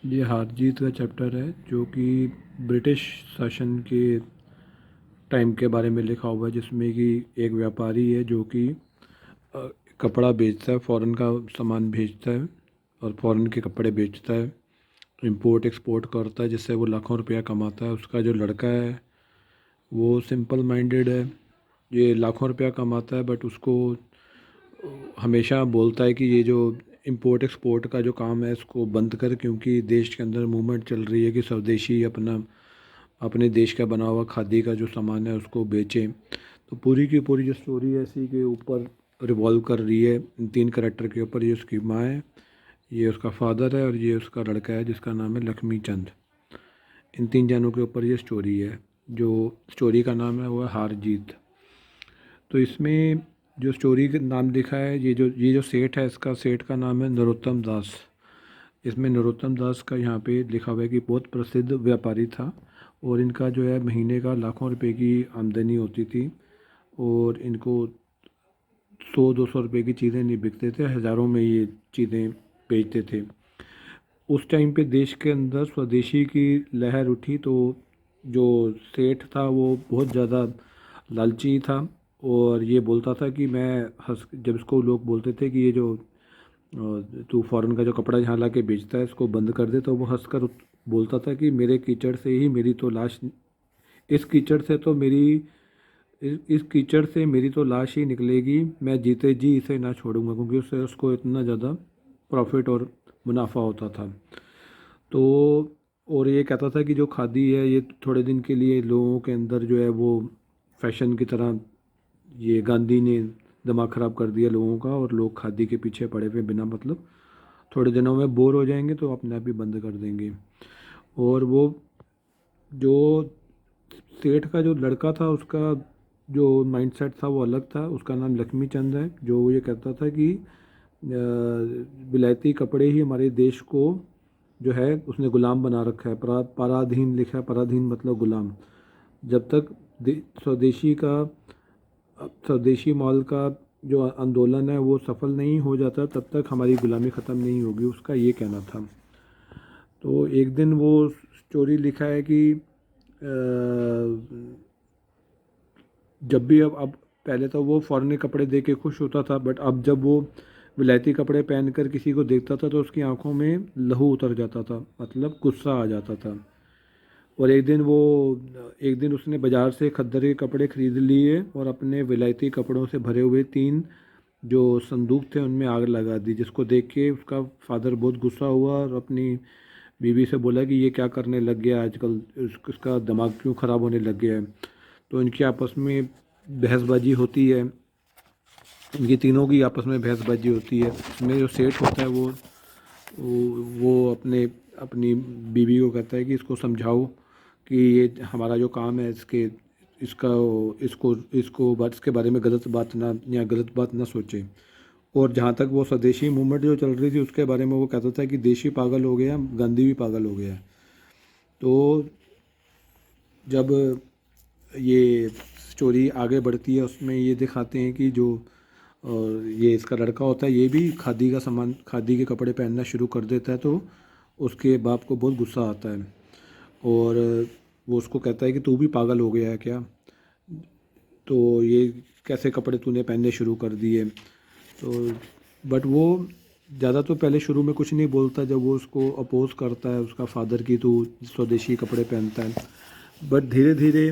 ये हार जीत का चैप्टर है जो कि ब्रिटिश शासन के टाइम के बारे में लिखा हुआ है, जिसमें कि एक व्यापारी है जो कि अ, कपड़ा बेचता है, फॉरेन का सामान भेजता है और फॉरेन के कपड़े बेचता है, इंपोर्ट एक्सपोर्ट करता है, जिससे वो लाखों रुपया कमाता है। उसका जो लड़का है वो सिंपल माइंडेड है, ये लाखों रुपया कमाता है, बट उसको हमेशा बोलता है कि ये जो इंपोर्ट एक्सपोर्ट का जो काम है इसको बंद कर, क्योंकि देश के अंदर मूवमेंट चल रही है कि स्वदेशी अपने देश का बना हुआ खादी का जो सामान है उसको बेचें। तो पूरी की पूरी जो स्टोरी है इसी के ऊपर रिवॉल्व कर रही है, इन तीन करेक्टर के ऊपर। ये उसकी माँ है, ये उसका फादर है और ये उसका लड़का है जिसका नाम है लक्ष्मी चंद। इन तीन जानों के ऊपर ये स्टोरी है। जो स्टोरी का नाम है वो है हार जीत। तो इसमें जो स्टोरी का नाम लिखा है, ये जो सेठ है, इसका सेठ का नाम है नरोत्तम दास। इसमें नरोत्तम दास का यहाँ पे लिखा हुआ है कि बहुत प्रसिद्ध व्यापारी था और इनका जो है महीने का लाखों रुपए की आमदनी होती थी और इनको 100-200 रुपए की चीज़ें नहीं बिकते थे, हज़ारों में ये चीज़ें बेचते थे। उस टाइम पे देश के अंदर स्वदेशी की लहर उठी, तो जो सेठ था वो बहुत ज़्यादा लालची था और ये बोलता था कि मैं हंस जब इसको लोग बोलते थे कि ये जो तू फॉरेन का जो कपड़ा यहाँ ला के बेचता है इसको बंद कर दे, तो वो हंसकर बोलता था कि मेरे कीचड़ से ही मेरी तो लाश, इस कीचड़ से तो मेरी इस कीचड़ से मेरी तो लाश ही निकलेगी, मैं जीते जी इसे ना छोड़ूंगा, क्योंकि उससे उसको इतना ज़्यादा प्रॉफिट और मुनाफा होता था। तो और ये कहता था कि जो खादी है ये थोड़े दिन के लिए लोगों के अंदर जो है वो फैशन की तरह, ये गांधी ने दिमाग ख़राब कर दिया लोगों का और लोग खादी के पीछे पड़े हुए बिना मतलब, थोड़े दिनों में बोर हो जाएंगे तो अपने आप ही बंद कर देंगे। और वो जो सेठ का जो लड़का था उसका जो माइंडसेट था वो अलग था। उसका नाम लक्ष्मी चंद है, जो ये कहता था कि विलायती कपड़े ही हमारे देश को जो है उसने गुलाम बना रखा है। पराधीन लिखा है, पराधीन मतलब गुलाम। जब तक स्वदेशी माल का जो आंदोलन है वो सफल नहीं हो जाता तब तक हमारी गुलामी ख़त्म नहीं होगी, उसका ये कहना था। तो एक दिन वो स्टोरी लिखा है कि जब भी अब पहले तो वो फॉरेन के कपड़े देख के खुश होता था, बट अब जब वो विलायती कपड़े पहनकर किसी को देखता था तो उसकी आंखों में लहू उतर जाता था, मतलब गुस्सा आ जाता था। और एक दिन उसने बाज़ार से खद्दर के कपड़े खरीद लिए और अपने विलायती कपड़ों से भरे हुए 3 जो संदूक थे उनमें आग लगा दी, जिसको देख के उसका फादर बहुत गुस्सा हुआ और अपनी बीवी से बोला कि ये क्या करने लग गया आजकल, इसका दिमाग क्यों ख़राब होने लग गया है। तो इनकी आपस में बहसबाजी होती है, इनकी तीनों की आपस में बहसबाजी होती है। इसमें जो सेठ होता है वो अपने अपनी बीवी को कहता है कि इसको समझाओ कि ये हमारा जो काम है इसके इसका इसको इसको बात इसके बारे में गलत बात ना सोचे। और जहाँ तक वो स्वदेशी मूवमेंट जो चल रही थी उसके बारे में वो कहता था कि देश ही पागल हो गया, गांधी भी पागल हो गया। तो जब ये स्टोरी आगे बढ़ती है उसमें ये दिखाते हैं कि जो ये इसका लड़का होता है ये भी खादी का सामान, खादी के कपड़े पहनना शुरू कर देता है। तो उसके बाप को बहुत गुस्सा आता है और वो उसको कहता है कि तू भी पागल हो गया है क्या, तो ये कैसे कपड़े तूने पहनने शुरू कर दिए। तो बट वो ज़्यादा तो पहले शुरू में कुछ नहीं बोलता, जब वो उसको अपोज करता है उसका फादर की तू स्वदेशी कपड़े पहनता है। बट धीरे धीरे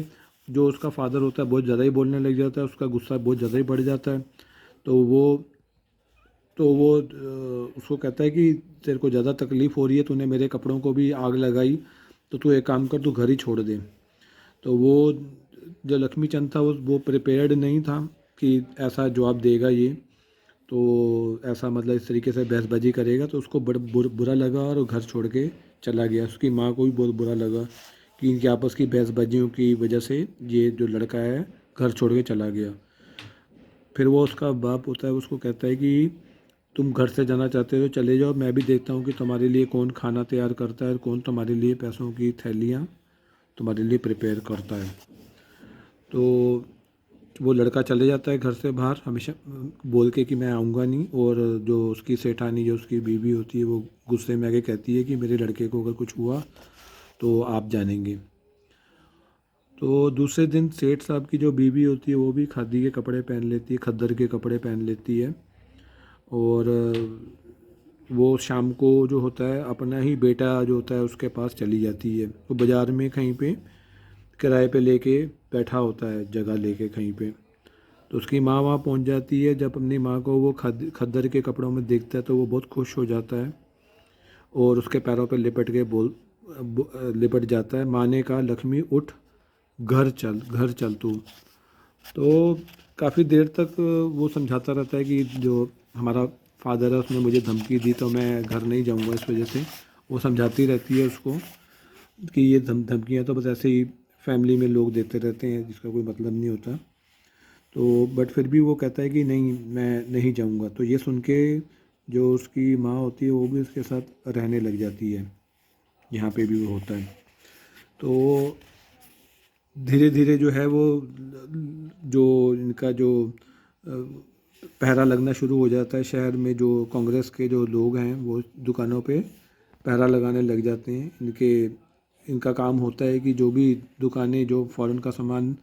जो उसका फादर होता है बहुत ज़्यादा ही बोलने लग जाता है, उसका गुस्सा बहुत ज़्यादा ही बढ़ जाता है। तो वो उसको कहता है कि तेरे को ज़्यादा तकलीफ़ हो रही है, तूने मेरे कपड़ों को भी आग लगाई, तो तू एक काम कर, तू घर ही छोड़ दे। तो वो जो लक्ष्मी चंद था वो प्रिपेयर्ड नहीं था कि ऐसा जवाब देगा ये, तो ऐसा मतलब इस तरीके से बहसबाजी करेगा, तो उसको बड़ा बुरा लगा और वो घर छोड़ के चला गया। उसकी माँ को भी बहुत बुरा लगा कि इनकी आपस की बहसबाजियों की वजह से ये जो लड़का है घर छोड़ के चला गया। फिर वो उसका बाप होता है उसको कहता है कि तुम घर से जाना चाहते हो चले जाओ, मैं भी देखता हूँ कि तुम्हारे लिए कौन खाना तैयार करता है और कौन तुम्हारे लिए पैसों की थैलियाँ तुम्हारे लिए प्रिपेयर करता है। तो वो लड़का चले जाता है घर से बाहर हमेशा बोल के कि मैं आऊँगा नहीं, और जो उसकी सेठानी जो उसकी बीवी होती है वो गुस्से में आके कहती है कि मेरे लड़के को अगर कुछ हुआ तो आप जानेंगे। तो दूसरे दिन सेठ साहब की जो बीवी होती है वो भी खादी के कपड़े पहन लेती है, खद्दर के कपड़े पहन लेती है, और वो शाम को जो होता है अपना ही बेटा जो होता है उसके पास चली जाती है। वो बाज़ार में कहीं पे किराए पे लेके बैठा होता है, जगह लेके कहीं पे। तो उसकी माँ वहाँ पहुँच जाती है। जब अपनी माँ को वो खद्दर के कपड़ों में देखता है तो वो बहुत खुश हो जाता है और उसके पैरों पे लिपट के लिपट जाता है। माँ ने कहा, लक्ष्मी उठ, घर चल तू। तो काफ़ी देर तक वो समझाता रहता है कि जो हमारा फादर है उसने मुझे धमकी दी तो मैं घर नहीं जाऊंगा इस वजह से। वो समझाती रहती है उसको कि ये धमकियाँ तो बस ऐसे ही फैमिली में लोग देते रहते हैं जिसका कोई मतलब नहीं होता। तो बट फिर भी वो कहता है कि नहीं, मैं नहीं जाऊंगा। तो ये सुन के जो उसकी माँ होती है वो भी उसके साथ रहने लग जाती है। यहाँ पे भी वो होता है। तो धीरे धीरे जो है वो जो इनका जो पहरा लगना शुरू हो जाता है। शहर में जो कांग्रेस के जो लोग हैं वो दुकानों पे पहरा लगाने लग जाते हैं। इनका काम होता है कि जो भी दुकानें जो फॉरेन का सामान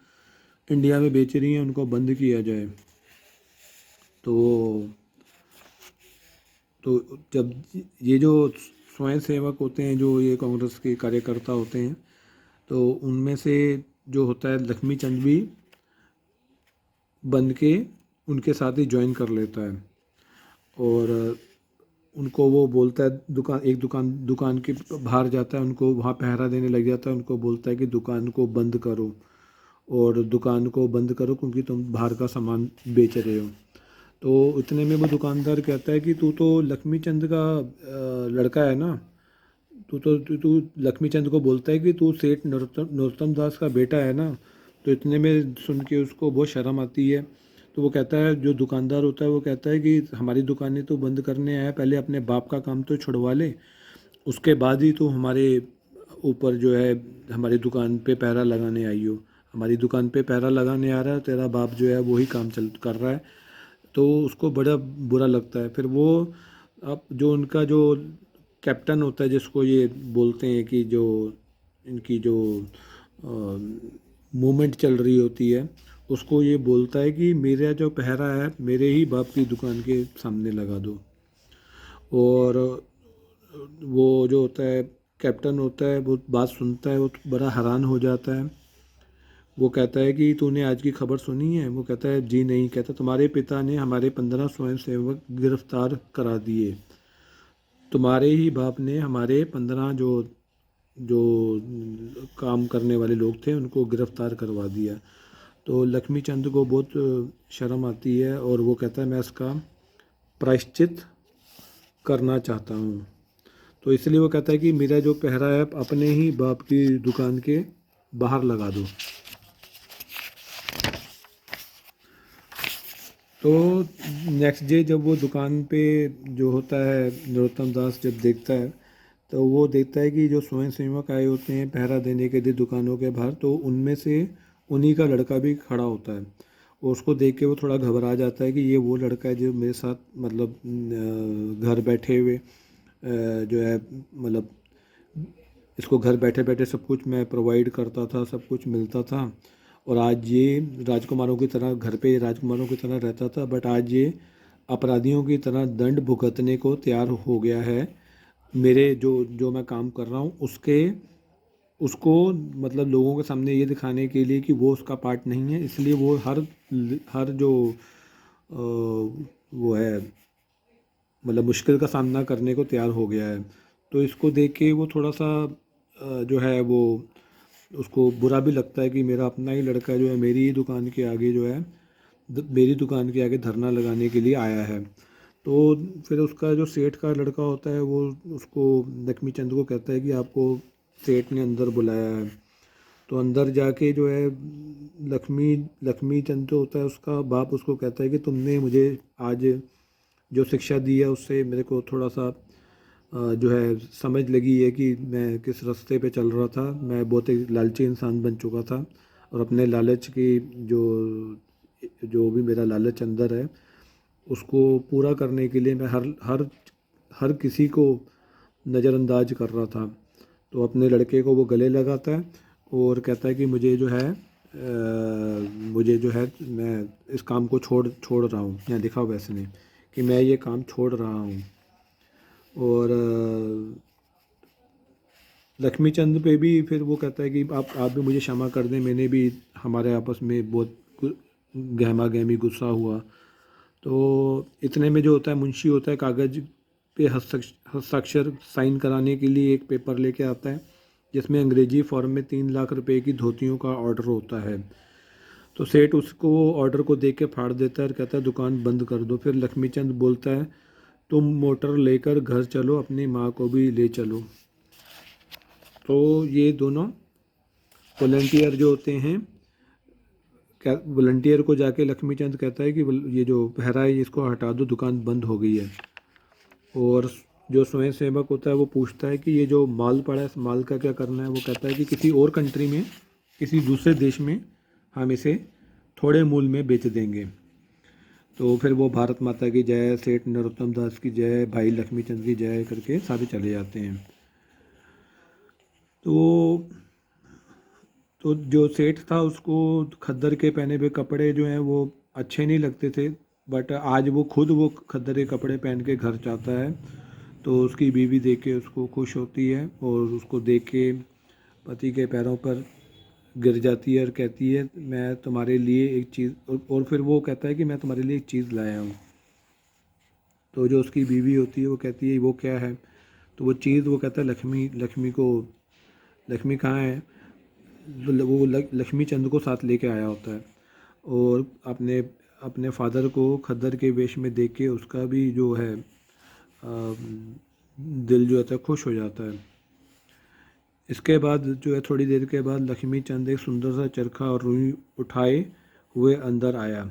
इंडिया में बेच रही हैं उनको बंद किया जाए। तो तो जब ये जो स्वयं सेवक होते हैं, जो ये कांग्रेस के कार्यकर्ता होते हैं, तो उनमें से जो होता है लक्ष्मी चंद भी बन के उनके साथ ही ज्वाइन कर लेता है। और उनको वो बोलता है, दुकान के बाहर जाता है, उनको वहाँ पहरा देने लग जाता है। उनको बोलता है कि दुकान को बंद करो, और दुकान को बंद करो क्योंकि तुम बाहर का सामान बेच रहे हो। तो इतने में वो दुकानदार कहता है कि तू तो लक्ष्मी चंद का लड़का है ना। तू लक्ष्मी चंद को बोलता है कि तू सेठ नरोत्तम दास का बेटा है ना। तो इतने में सुन के उसको बहुत शर्म आती है। तो वो कहता है, जो दुकानदार होता है वो कहता है कि हमारी दुकानें तो बंद करने आया, पहले अपने बाप का काम तो छुड़वा ले, उसके बाद ही तो हमारे ऊपर जो है हमारी दुकान पे पहरा लगाने आई हो। हमारी दुकान पे पहरा लगाने आ रहा है, तेरा बाप जो है वही काम चल कर रहा है। तो उसको बड़ा बुरा लगता है। फिर वो अब जो उनका जो कैप्टन होता है, जिसको ये बोलते हैं कि जो इनकी जो मूवमेंट चल रही होती है, उसको ये बोलता है कि मेरा जो पहरा है मेरे ही बाप की दुकान के सामने लगा दो। और वो जो होता है कैप्टन होता है वो बात सुनता है, वो बड़ा हैरान हो जाता है। वो कहता है कि तूने आज की खबर सुनी है? वो कहता है जी नहीं। कहता, तुम्हारे पिता ने हमारे 15 स्वयंसेवक गिरफ्तार करा दिए। तुम्हारे ही बाप ने हमारे 15 जो जो काम करने वाले लोग थे उनको गिरफ्तार करवा दिया। तो लक्ष्मी चंद को बहुत शर्म आती है और वो कहता है मैं इसका प्रायश्चित करना चाहता हूँ। तो इसलिए वो कहता है कि मेरा जो पहरा है अपने ही बाप की दुकान के बाहर लगा दो। तो नेक्स्ट डे जब वो दुकान पे जो होता है नरोत्तम दास जब देखता है, तो वो देखता है कि जो स्वयं सेवक आए होते हैं पहरा देने के लिए दुकानों के बाहर, तो उनमें से उन्हीं का लड़का भी खड़ा होता है। और उसको देख के वो थोड़ा घबरा जाता है कि ये वो लड़का है जो मेरे साथ मतलब घर बैठे हुए जो है मतलब इसको घर बैठे बैठे सब कुछ मैं प्रोवाइड करता था, सब कुछ मिलता था। और आज ये राजकुमारों की तरह घर पे राजकुमारों की तरह रहता था, बट आज ये अपराधियों की तरह दंड भुगतने को तैयार हो गया है। मेरे जो जो मैं काम कर रहा हूँ उसके उसको मतलब लोगों के सामने ये दिखाने के लिए कि वो उसका पार्ट नहीं है, इसलिए वो हर हर जो वो है मतलब मुश्किल का सामना करने को तैयार हो गया है। तो इसको देख के वो थोड़ा सा जो है वो उसको बुरा भी लगता है कि मेरा अपना ही लड़का जो है मेरी ही दुकान के आगे जो है मेरी दुकान के आगे धरना लगाने के लिए आया है। तो फिर उसका जो सेठ का लड़का होता है वो उसको लक्ष्मी चंद को कहता है कि आपको सेठ ने अंदर बुलाया है। तो अंदर जाके जो है लक्ष्मी लक्ष्मी चंद जो होता है उसका बाप उसको कहता है कि तुमने मुझे आज जो शिक्षा दी है उससे मेरे को थोड़ा सा जो है समझ लगी है कि मैं किस रास्ते पे चल रहा था। मैं बहुत एक लालची इंसान बन चुका था और अपने लालच की जो जो भी मेरा लालच अंदर है उसको पूरा करने के लिए मैं हर हर हर किसी को नज़रअंदाज कर रहा था। तो अपने लड़के को वो गले लगाता है और कहता है कि मुझे जो है मुझे जो है मैं इस काम को छोड़ छोड़ रहा हूँ, यहाँ लिखा हुआ वैसे नहीं कि मैं ये काम छोड़ रहा हूँ। और लक्ष्मी चंद पे भी फिर वो कहता है कि आप भी मुझे क्षमा कर दें, मैंने भी हमारे आपस में बहुत गहमा गहमी गुस्सा हुआ। तो इतने में जो होता है मुंशी होता है कागज़ पे हस्ताक्षर साइन कराने के लिए एक पेपर लेके आता है जिसमें अंग्रेजी फॉर्म में 3 लाख रुपए की धोतियों का ऑर्डर होता है। तो सेठ उसको ऑर्डर को देख के फाड़ देता है और कहता है दुकान बंद कर दो। फिर लक्ष्मीचंद बोलता है तुम मोटर लेकर घर चलो, अपनी माँ को भी ले चलो। तो ये दोनों वॉलंटियर जो होते हैं, क्या वॉलंटियर को जाके लक्ष्मीचंद कहता है कि ये जो पहरा है इसको हटा दो, दुकान बंद हो गई है। और जो स्वयं सेवक होता है वो पूछता है कि ये जो माल पड़ा है इस माल का क्या करना है। वो कहता है कि किसी और कंट्री में, किसी दूसरे देश में हम इसे थोड़े मूल में बेच देंगे। तो फिर वो भारत माता की जय, सेठ नरोत्तम दास की जय, भाई लक्ष्मीचंद की जय करके सारे चले जाते हैं। तो जो सेठ था उसको खद्दर के पहने हुए कपड़े जो हैं वो अच्छे नहीं लगते थे, बट आज वो खुद वो खद्दर के कपड़े पहन के घर जाता है। तो उसकी बीवी देख के उसको खुश होती है और उसको देख के पति के पैरों पर गिर जाती है और कहती है मैं तुम्हारे लिए एक चीज़, और फिर वो कहता है कि मैं तुम्हारे लिए एक चीज़ लाया हूँ। तो जो उसकी बीवी होती है वो कहती है वो क्या है। तो वो चीज़ वो कहता है लक्ष्मी, लक्ष्मी कहाँ है। वो लक्ष्मी चंद को साथ लेके आया होता है और अपने अपने फादर को खद्दर के वेश में देख के उसका भी जो है दिल जो होता है खुश हो जाता है। इसके बाद जो है थोड़ी देर के बाद लक्ष्मी चंद एक सुंदर सा चरखा और रुई उठाए हुए अंदर आया।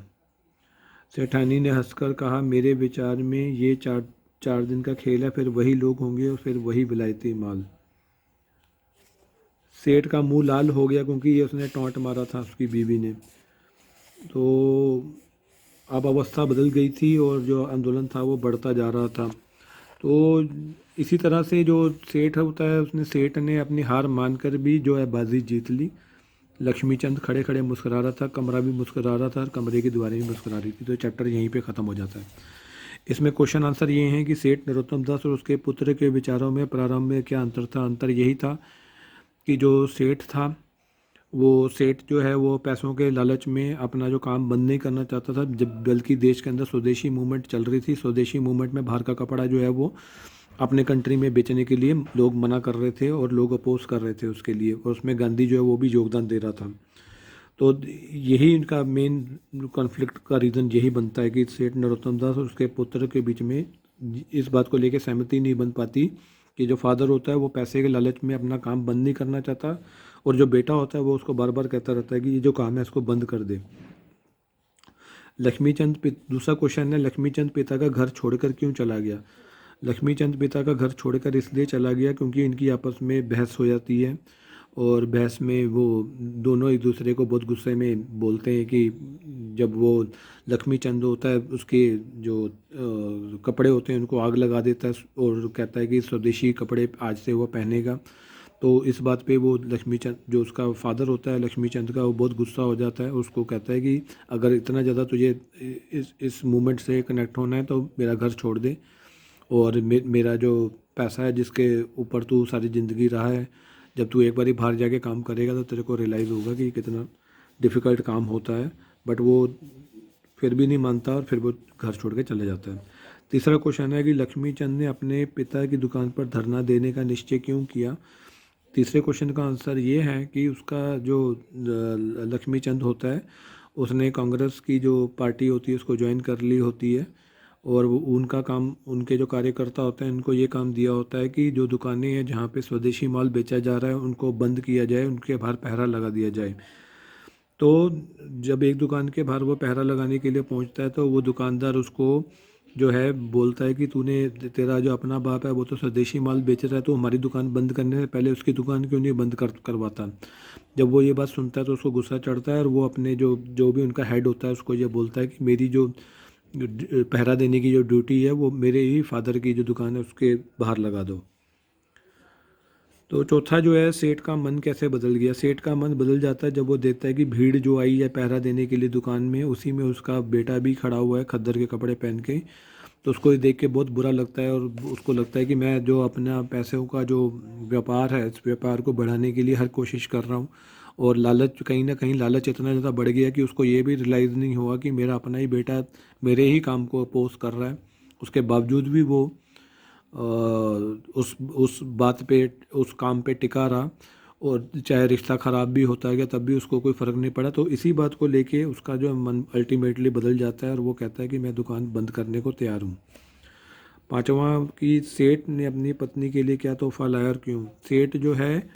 सेठानी ने हंसकर कहा मेरे विचार में ये चार चार दिन का खेल है, फिर वही लोग होंगे और फिर वही विलायती माल। सेठ का मुंह लाल हो गया क्योंकि ये उसने टॉन्ट मारा था उसकी बीवी ने। तो अब अवस्था बदल गई थी और जो आंदोलन था वो बढ़ता जा रहा था। तो इसी तरह से जो सेठ होता है उसने सेठ ने अपनी हार मानकर भी जो है बाजी जीत ली। लक्ष्मीचंद खड़े खड़े मुस्कुरा रहा था, कमरा भी मुस्कुरा रहा था और कमरे की दीवारें भी मुस्कुरा रही थी। तो चैप्टर यहीं पे ख़त्म हो जाता है। इसमें क्वेश्चन आंसर ये हैं कि सेठ नरोत्तम दास और उसके पुत्र के विचारों में प्रारंभ में क्या अंतर था। अंतर यही था कि जो सेठ था वो सेठ जो है वो पैसों के लालच में अपना जो काम बंद नहीं करना चाहता था, जब बल्कि देश के अंदर स्वदेशी मूवमेंट चल रही थी। स्वदेशी मूवमेंट में बाहर का कपड़ा जो है वो अपने कंट्री में बेचने के लिए लोग मना कर रहे थे और लोग अपोज कर रहे थे उसके लिए, और उसमें गांधी जो है वो भी योगदान दे रहा था। तो यही इनका मेन कॉन्फ्लिक्ट का रीज़न यही बनता है कि सेठ नरोत्तम दास और उसके पुत्र के बीच में इस बात को लेकर सहमति नहीं बन पाती कि जो फादर होता है वो पैसे के लालच में अपना काम बंद नहीं करना चाहता और जो बेटा होता है वो उसको बार बार कहता रहता है कि ये जो काम है इसको बंद कर दे। दूसरा क्वेश्चन है लक्ष्मीचंद पिता का घर छोड़कर क्यों चला गया। लक्ष्मीचंद पिता का घर छोड़कर इसलिए चला गया क्योंकि इनकी आपस में बहस हो जाती है और बहस में वो दोनों एक दूसरे को बहुत गुस्से में बोलते हैं कि जब वो लक्ष्मीचंद होता है उसके जो कपड़े होते हैं उनको आग लगा देता है और कहता है कि स्वदेशी कपड़े आज से वो पहनेगा। तो इस बात पे वो लक्ष्मीचंद जो उसका फादर होता है लक्ष्मीचंद का, वो बहुत गुस्सा हो जाता है। उसको कहता है कि अगर इतना ज़्यादा तुझे इस मूवमेंट से कनेक्ट होना है तो मेरा घर छोड़ दे और मेरा जो पैसा है जिसके ऊपर तू सारी ज़िंदगी रहा है, जब तू एक बारी बाहर जाके काम करेगा तो तेरे को रियलाइज़ होगा कि कितना डिफ़िकल्ट काम होता है। बट वो फिर भी नहीं मानता और फिर वो घर छोड़ के चले जाता है। तीसरा क्वेश्चन है कि लक्ष्मीचंद ने अपने पिता की दुकान पर धरना देने का निश्चय क्यों किया। तीसरे क्वेश्चन का आंसर ये है कि उसका जो लक्ष्मीचंद होता है उसने कांग्रेस की जो पार्टी होती है उसको ज्वाइन कर ली होती है और वो उनका काम, उनके जो कार्यकर्ता होते हैं उनको ये काम दिया होता है कि जो दुकानें हैं जहाँ पे स्वदेशी माल बेचा जा रहा है उनको बंद किया जाए, उनके बाहर पहरा लगा दिया जाए। तो जब एक दुकान के बाहर वो पहरा लगाने के लिए पहुंचता है तो वो दुकानदार उसको जो है बोलता है कि तूने, तेरा जो अपना बाप है वो तो स्वदेशी माल बेच रहा है, तो हमारी दुकान बंद करने से पहले उसकी दुकान क्यों नहीं बंद करवाता। जब वो ये बात सुनता है तो उसको गुस्सा चढ़ता है और वो अपने जो जो भी उनका हेड होता है उसको ये बोलता है कि मेरी जो पहरा देने की जो ड्यूटी है वो मेरे ही फादर की जो दुकान है उसके बाहर लगा दो। तो चौथा जो है, सेठ का मन कैसे बदल गया। सेठ का मन बदल जाता है जब वो देखता है कि भीड़ जो आई है पहरा देने के लिए दुकान में, उसी में उसका बेटा भी खड़ा हुआ है खद्दर के कपड़े पहन के। तो उसको ये देख के बहुत बुरा लगता है और उसको लगता है कि मैं जो अपना पैसों का जो व्यापार है, इस व्यापार को बढ़ाने के लिए हर कोशिश कर रहा हूँ, और लालच, कहीं ना कहीं लालच इतना ज़्यादा बढ़ गया कि उसको ये भी रियलाइज़ नहीं हुआ कि मेरा अपना ही बेटा मेरे ही काम को अपोज कर रहा है। उसके बावजूद भी वो उस बात पे, उस काम पे टिका रहा, और चाहे रिश्ता ख़राब भी होता गया तब भी उसको कोई फ़र्क नहीं पड़ा। तो इसी बात को लेके उसका जो मन अल्टीमेटली बदल जाता है और वो कहता है कि मैं दुकान बंद करने को तैयार हूँ। पांचवा कि सेठ ने अपनी पत्नी के लिए क्या तोहफा लाया और क्यों। सेठ जो है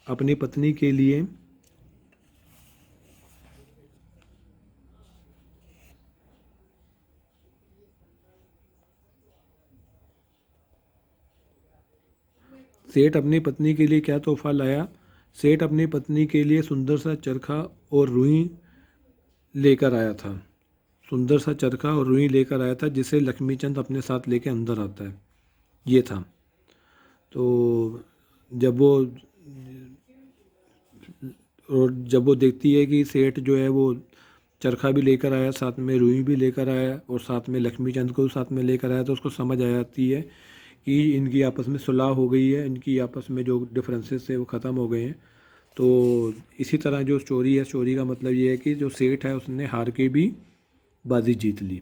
अपनी पत्नी के लिए सेठ अपनी पत्नी के लिए क्या तोहफा लाया। सेठ अपनी पत्नी के लिए सुंदर सा चरखा और रुई लेकर आया था। सुंदर सा चरखा और रुई लेकर आया था जिसे लक्ष्मीचंद अपने साथ लेके अंदर आता है, ये था। तो जब वो और जब वो देखती है कि सेठ जो है वो चरखा भी लेकर आया, साथ में रुई भी लेकर आया और साथ में लक्ष्मीचंद को भी साथ में लेकर आया, तो उसको समझ आ जाती है कि इनकी आपस में सुलह हो गई है, इनकी आपस में जो डिफरेंसेस है वो ख़त्म हो गए हैं। तो इसी तरह जो स्टोरी है, स्टोरी का मतलब ये है कि जो सेठ है उसने हार के भी बाजी जीत ली।